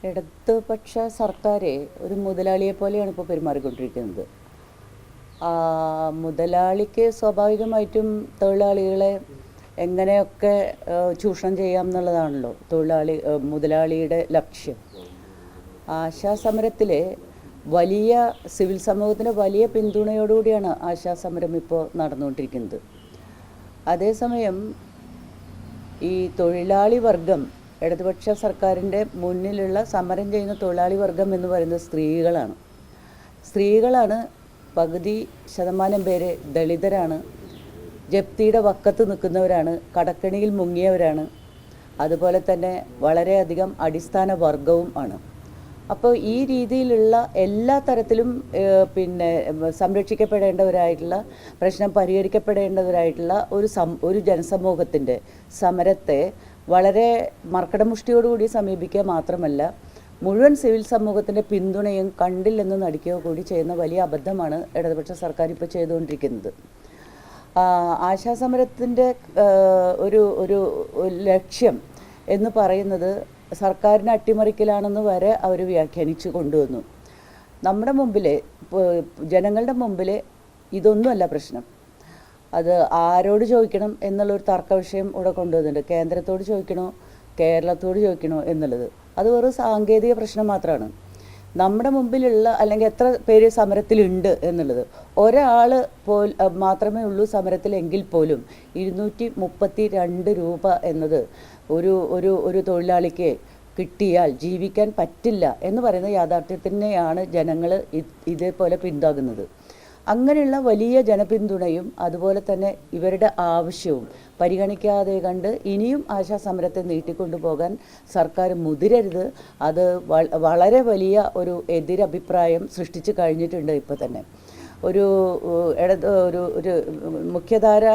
ഇടതുപക്ഷ സർക്കാർ ഒരു മുതലാളിയെ പോലെയാണ് ഇപ്പോൾ പെരുമാറിക്കൊണ്ടിരിക്കുന്നത്. മുതലാളിക്ക് സ്വാഭാവികമായിട്ടും തൊഴിലാളികളെ എങ്ങനെയൊക്കെ ചൂഷണം ചെയ്യാം എന്നുള്ളതാണല്ലോ മുതലാളിയുടെ ലക്ഷ്യം. ആശാസമരത്തിൽ വലിയ സിവിൽ സമൂഹത്തിൻ്റെ വലിയ പിന്തുണയോടുകൂടിയാണ് ആശാസമരം ഇപ്പോൾ നടന്നുകൊണ്ടിരിക്കുന്നത്. അതേസമയം ഈ തൊഴിലാളി വർഗം, ഇടതുപക്ഷ സർക്കാരിൻ്റെ മുന്നിലുള്ള സമരം ചെയ്യുന്ന തൊഴിലാളി വർഗം എന്ന് പറയുന്നത് സ്ത്രീകളാണ്. പകുതി ശതമാനം പേര് ദളിതരാണ്, ജപ്തിയുടെ വക്കത്ത് നിൽക്കുന്നവരാണ്, കടക്കണിയിൽ മുങ്ങിയവരാണ്, അതുപോലെ തന്നെ വളരെയധികം അടിസ്ഥാന വർഗവും ആണ്. അപ്പോൾ ഈ രീതിയിലുള്ള എല്ലാ തരത്തിലും സംരക്ഷിക്കപ്പെടേണ്ടവരായിട്ടുള്ള, പ്രശ്നം പരിഹരിക്കപ്പെടേണ്ടവരായിട്ടുള്ള ഒരു ജനസമൂഹത്തിൻ്റെ സമരത്തെ വളരെ മർക്കടമുഷ്ടിയോടുകൂടി സമീപിക്കുക മാത്രമല്ല, മുഴുവൻ സിവിൽ സമൂഹത്തിൻ്റെ പിന്തുണയും കണ്ടില്ലെന്ന് നടിക്കുക കൂടി ചെയ്യുന്ന വലിയ അബദ്ധമാണ് ഇടതുപക്ഷ സർക്കാർ ഇപ്പോൾ ചെയ്തുകൊണ്ടിരിക്കുന്നത്. ആശാസമരത്തിൻ്റെ ഒരു ലക്ഷ്യം എന്ന് പറയുന്നത് സർക്കാരിനെ അട്ടിമറിക്കലാണെന്ന് വരെ അവർ വ്യാഖ്യാനിച്ചു കൊണ്ടുവന്നു. നമ്മുടെ മുമ്പിൽ, ജനങ്ങളുടെ മുമ്പിൽ ഇതൊന്നുമല്ല പ്രശ്നം. അത് ആരോട് ചോദിക്കണം എന്നുള്ളൊരു തർക്ക വിഷയം ഇവിടെ കൊണ്ടുവന്നിട്ടുണ്ട്. കേന്ദ്രത്തോട് ചോദിക്കണോ കേരളത്തോട് ചോദിക്കണോ എന്നുള്ളത് അത് വെറും സാങ്കേതിക പ്രശ്നം മാത്രമാണ്. നമ്മുടെ മുമ്പിലുള്ള, അല്ലെങ്കിൽ എത്ര പേര് സമരത്തിലുണ്ട് എന്നുള്ളത്, ഒരാൾ മാത്രമേ ഉള്ളൂ സമരത്തിലെങ്കിൽ പോലും 232 രൂപ എന്നത് ഒരു തൊഴിലാളിക്ക് കിട്ടിയാൽ ജീവിക്കാൻ പറ്റില്ല എന്ന് പറയുന്ന യാഥാർത്ഥ്യത്തിനെയാണ് ജനങ്ങൾ ഇതേപോലെ പിന്താങ്ങുന്നത്. അങ്ങനെയുള്ള വലിയ ജനപിന്തുണയും അതുപോലെ തന്നെ ഇവരുടെ ആവശ്യവും പരിഗണിക്കാതെ കണ്ട് ഇനിയും ആശാസമരത്തെ നീട്ടിക്കൊണ്ടുപോകാൻ സർക്കാർ മുതിരരുത്. അത് വളരെ വലിയ ഒരു എതിരഭിപ്രായം സൃഷ്ടിച്ചു കഴിഞ്ഞിട്ടുണ്ട്. ഇപ്പോൾ തന്നെ ഒരു മുഖ്യധാര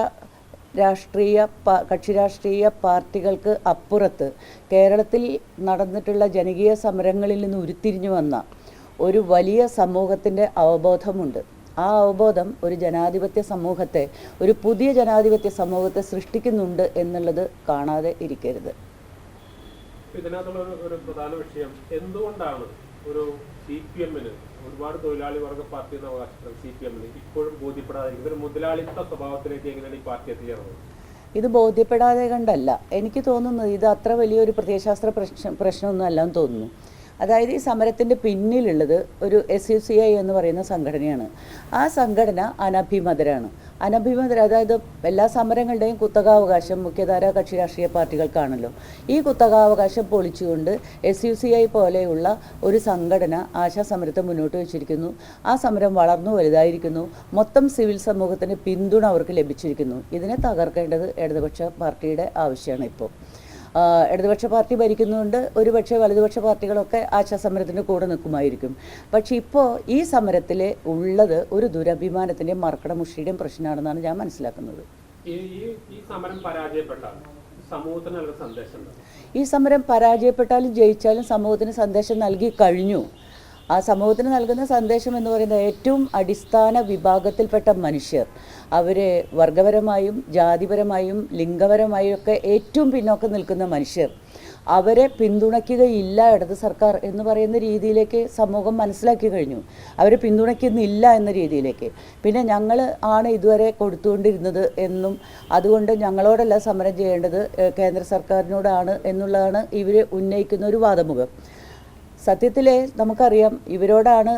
കക്ഷി രാഷ്ട്രീയ പാർട്ടികൾക്ക് അപ്പുറത്ത് കേരളത്തിൽ നടന്നിട്ടുള്ള ജനകീയ സമരങ്ങളിൽ നിന്ന് ഉരുത്തിരിഞ്ഞു വന്ന ഒരു വലിയ സമൂഹത്തിൻ്റെ അവബോധമുണ്ട്. ആ അവബോധം ഒരു ജനാധിപത്യ സമൂഹത്തെ, ഒരു പുതിയ ജനാധിപത്യ സമൂഹത്തെ സൃഷ്ടിക്കുന്നുണ്ട് എന്നുള്ളത് കാണാതെ ഇരിക്കരുത്. ഇതിനകത്തുള്ള ഒരു പ്രധാന വിഷയം, എന്തുകൊണ്ടാണ് ഒരു CPM-ന്, ഒരുപാട് തൊഴിലാളി വർഗ പാർട്ടി എന്ന അവകാശം CPM-ന് ഇപ്പോഴും ബോധ്യപ്പെടാതിരിക്കും? ഒരു മുതലാളിത്ത സ്വഭാവത്തിലേക്ക് എങ്ങനെയാണ് ഈ പാർട്ടി എത്തിച്ചേർന്നത്? ഇത് ബോധ്യപ്പെടാതെ കണ്ടല്ല. എനിക്ക് തോന്നുന്നത് ഇത് അത്ര വലിയൊരു പ്രത്യയശാസ്ത്ര പ്രശ്നമൊന്നും അല്ലെന്ന് തോന്നുന്നു. അതായത് ഈ സമരത്തിൻ്റെ പിന്നിലുള്ളത് ഒരു SUCI എന്ന് പറയുന്ന സംഘടനയാണ്. ആ സംഘടന അനഭിമതരാണ്. അതായത് എല്ലാ സമരങ്ങളുടെയും കുത്തകാവകാശം മുഖ്യധാര കക്ഷി രാഷ്ട്രീയ പാർട്ടികൾക്കാണല്ലോ. ഈ കുത്തകാവകാശം പൊളിച്ചുകൊണ്ട് SUCI പോലെയുള്ള ഒരു സംഘടന ആശാസമരത്തെ മുന്നോട്ട് വെച്ചിരിക്കുന്നു. ആ സമരം വളർന്നു വലുതായിരിക്കുന്നു. മൊത്തം സിവിൽ സമൂഹത്തിന് പിന്തുണ അവർക്ക് ലഭിച്ചിരിക്കുന്നു. ഇതിനെ തകർക്കേണ്ടത് ഇടതുപക്ഷ പാർട്ടിയുടെ ആവശ്യമാണ്. ഇപ്പോൾ ഇടതുപക്ഷ പാർട്ടി ഭരിക്കുന്നതുകൊണ്ട് ഒരുപക്ഷെ വലതുപക്ഷ പാർട്ടികളൊക്കെ ആശാസമരത്തിൻ്റെ കൂടെ നിൽക്കുമായിരിക്കും. പക്ഷെ ഇപ്പോൾ ഈ സമരത്തിൽ ഉള്ളത് ഒരു ദുരഭിമാനത്തിൻ്റെയും മർക്കടമുഷ്ടിയുടെയും പ്രശ്നമാണെന്നാണ് ഞാൻ മനസ്സിലാക്കുന്നത്. ഈ സമരം പരാജയപ്പെട്ടാലും ജയിച്ചാലും സമൂഹത്തിന് സന്ദേശം നൽകി കഴിഞ്ഞു. ആ സമൂഹത്തിന് നൽകുന്ന സന്ദേശം എന്ന് പറയുന്നത് ഏറ്റവും അടിസ്ഥാന വിഭാഗത്തിൽപ്പെട്ട മനുഷ്യർ, അവർ വർഗപരമായും ജാതിപരമായും ലിംഗപരമായും ഒക്കെ ഏറ്റവും പിന്നോക്കം നിൽക്കുന്ന മനുഷ്യർ, അവരെ പിന്തുണയ്ക്കുകയില്ല ഇടത് സർക്കാർ എന്ന് പറയുന്ന രീതിയിലേക്ക് സമൂഹം മനസ്സിലാക്കി കഴിഞ്ഞു. അവരെ പിന്തുണയ്ക്കുന്നില്ല എന്ന രീതിയിലേക്ക്. പിന്നെ ഞങ്ങൾ ആണ് ഇതുവരെ കൊടുത്തുകൊണ്ടിരുന്നത് എന്നും അതുകൊണ്ട് ഞങ്ങളോടല്ല സമരം ചെയ്യേണ്ടത് കേന്ദ്ര സർക്കാരിനോടാണ് എന്നുള്ളതാണ് ഇവർ ഉന്നയിക്കുന്ന ഒരു വാദമുഖം. സത്യത്തിൽ നമുക്കറിയാം, ഇവരോടാണ്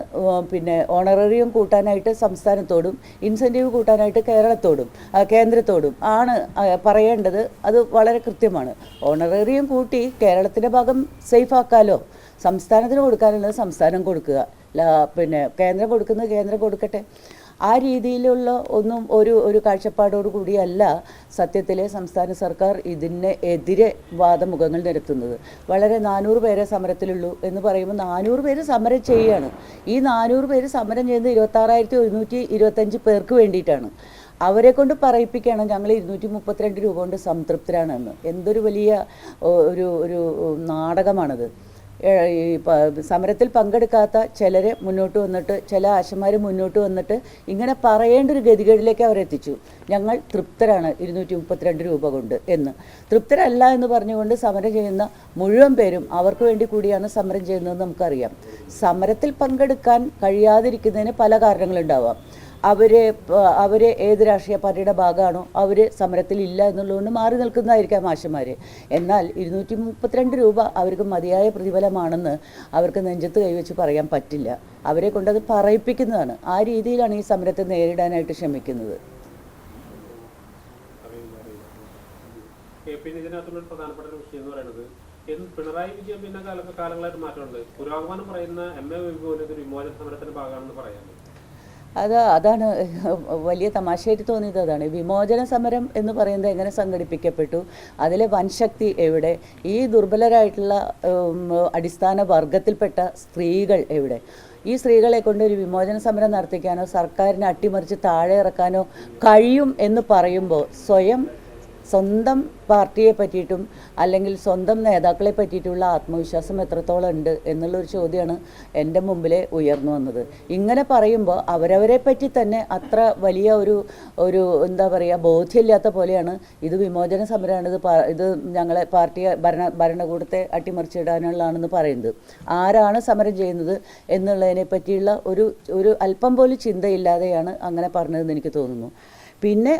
ഓണററിയം കൂട്ടാനായിട്ട് സംസ്ഥാനത്തോടും ഇൻസെൻറ്റീവ് കൂട്ടാനായിട്ട് കേന്ദ്രത്തോടും ആണ് പറയേണ്ടത്. അത് വളരെ കൃത്യമാണ്. ഓണററിയം കൂട്ടി കേരളത്തിൻ്റെ ഭാഗം സേഫ് ആക്കാമല്ലോ. സംസ്ഥാനത്തിന് കൊടുക്കാനുള്ളത് സംസ്ഥാനം കൊടുക്കുക, കേന്ദ്രം കൊടുക്കുന്നത് കേന്ദ്രം കൊടുക്കട്ടെ. ആ രീതിയിലുള്ള ഒരു കാഴ്ചപ്പാടോടു കൂടിയല്ല സത്യത്തിലെ സംസ്ഥാന സർക്കാർ ഇതിനെതിരെ വാദമുഖങ്ങൾ നിരത്തുന്നത്. വളരെ 400 പേരെ സമരത്തിലുള്ളൂ എന്ന് പറയുമ്പോൾ 400 പേര് സമരം ചെയ്യുകയാണ്. ഈ 400 പേര് സമരം ചെയ്യുന്നത് 26,125 പേർക്ക് വേണ്ടിയിട്ടാണ്. അവരെ കൊണ്ട് പറയിപ്പിക്കുകയാണ് ഞങ്ങൾ 232 രൂപ കൊണ്ട് സംതൃപ്തരാണെന്ന്. എന്തൊരു വലിയ ഒരു നാടകമാണത്. സമരത്തിൽ പങ്കെടുക്കാത്ത ചിലർ മുന്നോട്ട് വന്നിട്ട്, ചില ആശമാർ മുന്നോട്ട് വന്നിട്ട് ഇങ്ങനെ പറയേണ്ട ഒരു ഗതികേടിലേക്ക് അവരെത്തിച്ചു. ഞങ്ങൾ തൃപ്തരാണ് 232 രൂപ കൊണ്ട് എന്ന്. തൃപ്തരല്ല എന്ന് പറഞ്ഞുകൊണ്ട് സമരം ചെയ്യുന്ന മുഴുവൻ പേരും അവർക്ക് വേണ്ടി കൂടിയാണ് സമരം ചെയ്യുന്നതെന്ന് നമുക്കറിയാം. സമരത്തിൽ പങ്കെടുക്കാൻ കഴിയാതിരിക്കുന്നതിന് പല കാരണങ്ങളുണ്ടാവാം. അവർ ഏത് രാഷ്ട്രീയ പാർട്ടിയുടെ ഭാഗമാണോ അവർ സമരത്തിൽ ഇല്ല എന്നുള്ളതുകൊണ്ട് മാറി നിൽക്കുന്നതായിരിക്കാം ആശമാർ. എന്നാൽ 232 രൂപ അവർക്ക് മതിയായ പ്രതിഫലമാണെന്ന് അവർക്ക് നെഞ്ചത്ത് കൈവച്ച് പറയാൻ പറ്റില്ല. അവരെ കൊണ്ടത് പറയിപ്പിക്കുന്നതാണ്. ആ രീതിയിലാണ് ഈ സമരത്തെ നേരിടാനായിട്ട് ശ്രമിക്കുന്നത്. പിന്നെ ഇതിനകത്തുള്ള പ്രധാനപ്പെട്ട ഒരു വിഷയം എന്ന് പറയുന്നത്, പിണറായി വിജയൻ പിന്നെ കാലങ്ങളായിട്ട് മാറ്റമുണ്ട്. പുരോഗമനം പറയുന്ന MA പോലും ഒരു വിമോചന സമരത്തിന്റെ ഭാഗമാണെന്ന് പറയാറുണ്ട്. അതാണ് വലിയ തമാശയായിട്ട് തോന്നിയത്. അതാണ് വിമോചന സമരം എന്ന് പറയുന്നത് എങ്ങനെ സംഘടിപ്പിക്കപ്പെട്ടു, അതിലെ വൻശക്തി എവിടെ, ഈ ദുർബലരായിട്ടുള്ള അടിസ്ഥാന വർഗത്തിൽപ്പെട്ട സ്ത്രീകൾ എവിടെ? ഈ സ്ത്രീകളെ കൊണ്ട് ഒരു വിമോചന സമരം നടത്തിക്കാനോ സർക്കാരിനെ അട്ടിമറിച്ച് താഴെ ഇറക്കാനോ കഴിയും എന്ന് പറയുമ്പോൾ സ്വന്തം പാർട്ടിയെ പറ്റിയിട്ടും അല്ലെങ്കിൽ സ്വന്തം നേതാക്കളെ പറ്റിയിട്ടുള്ള ആത്മവിശ്വാസം എത്രത്തോളം ഉണ്ട് എന്നുള്ളൊരു ചോദ്യമാണ് എൻ്റെ മുമ്പിൽ ഉയർന്നു വന്നത്. ഇങ്ങനെ പറയുമ്പോൾ അവരവരെ പറ്റി തന്നെ അത്ര വലിയ ഒരു എന്താ പറയുക, ബോധ്യമില്ലാത്ത പോലെയാണ് ഇത് വിമോചന സമരമാണ്, ഇത് ഞങ്ങളെ പാർട്ടിയെ ഭരണകൂടത്തെ അട്ടിമറിച്ചിടാനുള്ളതാണെന്ന് പറയുന്നത്. ആരാണ് സമരം ചെയ്യുന്നത് എന്നുള്ളതിനെ പറ്റിയുള്ള ഒരു അല്പം പോലും ചിന്തയില്ലാതെയാണ് അങ്ങനെ പറഞ്ഞതെന്ന് എനിക്ക് തോന്നുന്നു. പിന്നെ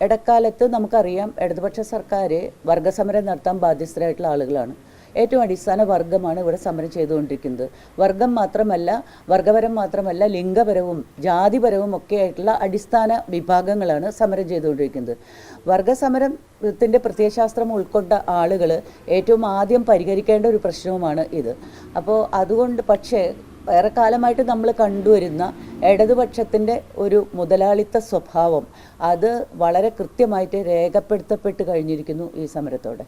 ഇടക്കാലത്ത് നമുക്കറിയാം, ഇടതുപക്ഷ സർക്കാർ വർഗസമരം നടത്താൻ ബാധ്യസ്ഥരായിട്ടുള്ള ആളുകളാണ്. ഏറ്റവും അടിസ്ഥാന വർഗമാണ് ഇവിടെ സമരം ചെയ്തുകൊണ്ടിരിക്കുന്നത്. വർഗം മാത്രമല്ല, വർഗപരം മാത്രമല്ല, ലിംഗപരവും ജാതിപരവും ഒക്കെ ആയിട്ടുള്ള അടിസ്ഥാന വിഭാഗങ്ങളാണ് സമരം ചെയ്തുകൊണ്ടിരിക്കുന്നത്. വർഗസമരത്തിൻ്റെ പ്രത്യയശാസ്ത്രം ഉൾക്കൊണ്ട ആളുകൾ ഏറ്റവും ആദ്യം പരിഹരിക്കേണ്ട ഒരു പ്രശ്നവുമാണ് ഇത്. അപ്പോൾ അതുകൊണ്ട് പക്ഷേ ഏറെക്കാലമായിട്ട് നമ്മൾ കണ്ടുവരുന്ന ഇടതുപക്ഷത്തിൻ്റെ ഒരു മുതലാളിത്ത സ്വഭാവം അത് വളരെ കൃത്യമായിട്ട് രേഖപ്പെടുത്തപ്പെട്ട് കഴിഞ്ഞിരിക്കുന്നു ഈ സമരത്തോടെ.